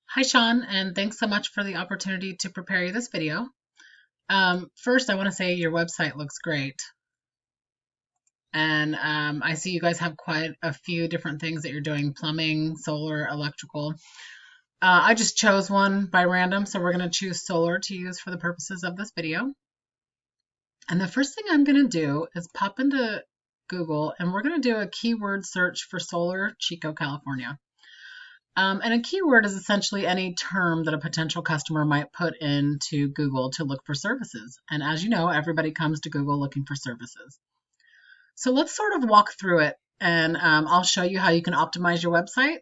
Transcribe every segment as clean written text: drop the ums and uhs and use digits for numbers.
Hi, Sean, and thanks so much for the opportunity to prepare you this video. First, I want to say your website looks great. And I see you guys have quite a few different things that you're doing: plumbing, solar, electrical. I just chose one by random, so we're going to choose solar to use for the purposes of this video. And the first thing I'm going to do is pop into Google, and we're going to do a keyword search for solar Chico, California. And a keyword is essentially any term that a potential customer might put into Google to look for services. And as you know, everybody comes to Google looking for services. So let's sort of walk through it, and I'll show you how you can optimize your website.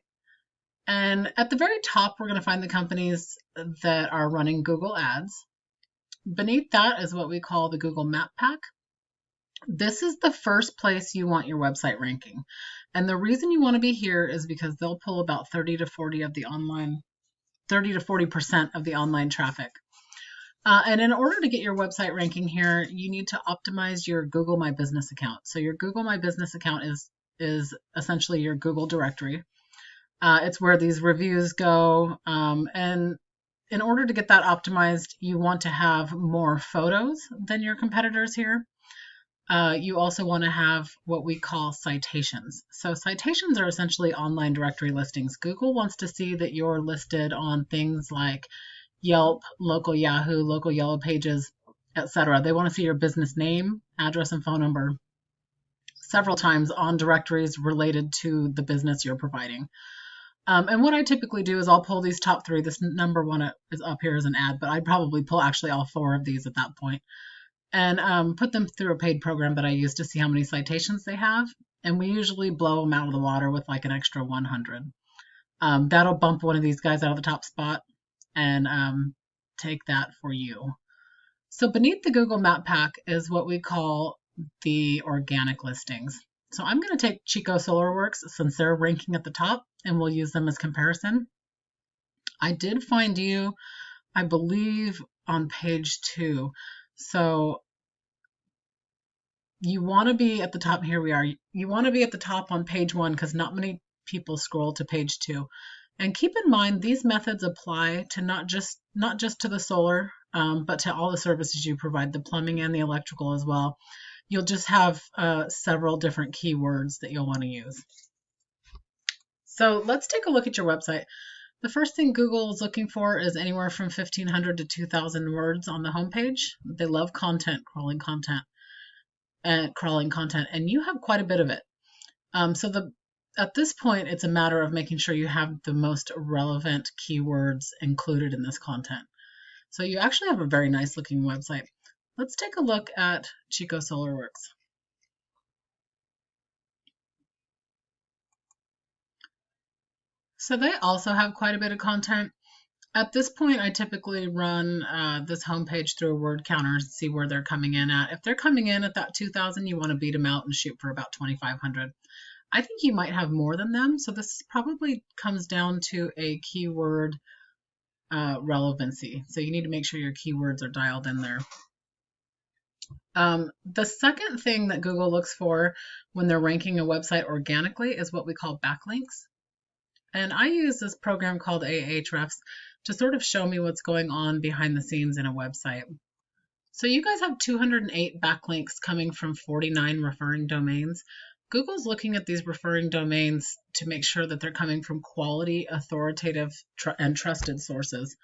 And at the very top, we're going to find the companies that are running Google Ads. Beneath that is what we call the Google Map Pack. This is the first place you want your website ranking. And the reason you want to be here is because they'll pull about 30 to 40% of the online traffic. And in order to get your website ranking here, you need to optimize your Google My Business account. So your Google My Business account is essentially your Google directory. It's where these reviews go. And in order to get that optimized, you want to have more photos than your competitors here. You also want to have what we call citations. So citations are essentially online directory listings. Google wants to see that you're listed on things like Yelp, local Yahoo, local Yellow Pages, etc. They want to see your business name, address, and phone number several times on directories related to the business you're providing. And what I typically do is I'll pull these top three. This number one is up here as an ad, but I'd probably pull actually all four of these at that point, and put them through a paid program that I use to see how many citations they have. And we usually blow them out of the water with like an extra 100. That'll bump one of these guys out of the top spot and take that for you. So beneath the Google Map Pack is what we call the organic listings. So I'm going to take Chico SolarWorks since they're ranking at the top, and we'll use them as comparison. I did find you, I believe, on page 2. So you want to be at the top. Here we are. You want to be at the top on page 1 because not many people scroll to page 2. And keep in mind, these methods apply to not just to the solar, but to all the services you provide, the plumbing and the electrical as well. You'll just have several different keywords that you'll want to use. So let's take a look at your website. The first thing Google is looking for is anywhere from 1,500 to 2,000 words on the homepage. They love content, crawling content, and you have quite a bit of it. At this point, it's a matter of making sure you have the most relevant keywords included in this content. So you actually have a very nice looking website. Let's take a look at Chico SolarWorks. So they also have quite a bit of content. At this point, I typically run this homepage through a word counter to see where they're coming in at. If they're coming in at that 2,000, you want to beat them out and shoot for about 2,500. I think you might have more than them, so this probably comes down to a keyword relevancy. So you need to make sure your keywords are dialed in there. The second thing that Google looks for when they're ranking a website organically is what we call backlinks. And I use this program called Ahrefs to sort of show me what's going on behind the scenes in a website. So you guys have 208 backlinks coming from 49 referring domains. Google's looking at these referring domains to make sure that they're coming from quality, authoritative, and trusted sources.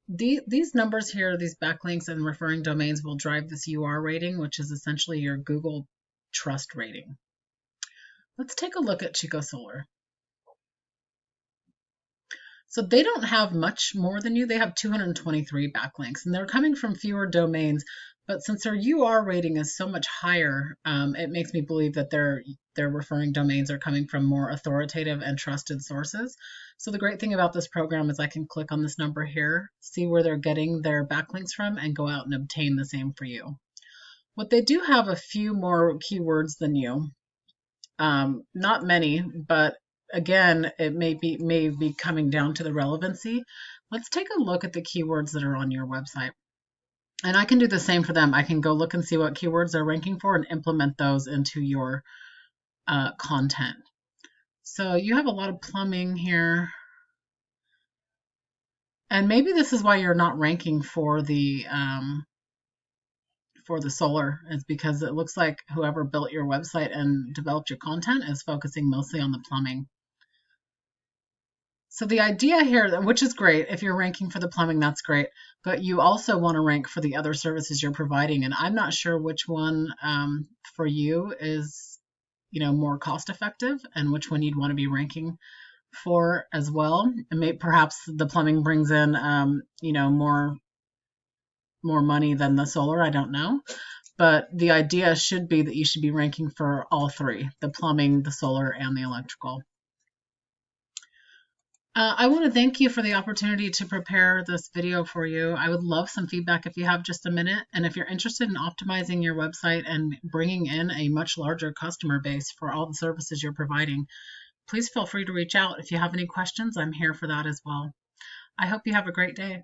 These numbers here, these backlinks and referring domains, will drive this UR rating, which is essentially your Google trust rating. Let's take a look at Chico Solar. So they don't have much more than you. They have 223 backlinks, and they're coming from fewer domains. But since their UR rating is so much higher, it makes me believe that their referring domains are coming from more authoritative and trusted sources. So the great thing about this program is I can click on this number here, see where they're getting their backlinks from, and go out and obtain the same for you. What they do have a few more keywords than you. Not many, but again, it may be coming down to the relevancy. Let's take a look at the keywords that are on your website. And I can do the same for them. I can go look and see what keywords they're ranking for and implement those into your content. So you have a lot of plumbing here. And maybe this is why you're not ranking for the solar, is because it looks like whoever built your website and developed your content is focusing mostly on the plumbing. So the idea here, which is great, if you're ranking for the plumbing, that's great, but you also want to rank for the other services you're providing. And I'm not sure which one for you is, more cost effective, and which one you'd want to be ranking for as well. And perhaps the plumbing brings in, more money than the solar. I don't know. But the idea should be that you should be ranking for all three: the plumbing, the solar, and the electrical. I want to thank you for the opportunity to prepare this video for you. I would love some feedback if you have just a minute. And if you're interested in optimizing your website and bringing in a much larger customer base for all the services you're providing, please feel free to reach out. If you have any questions, I'm here for that as well. I hope you have a great day.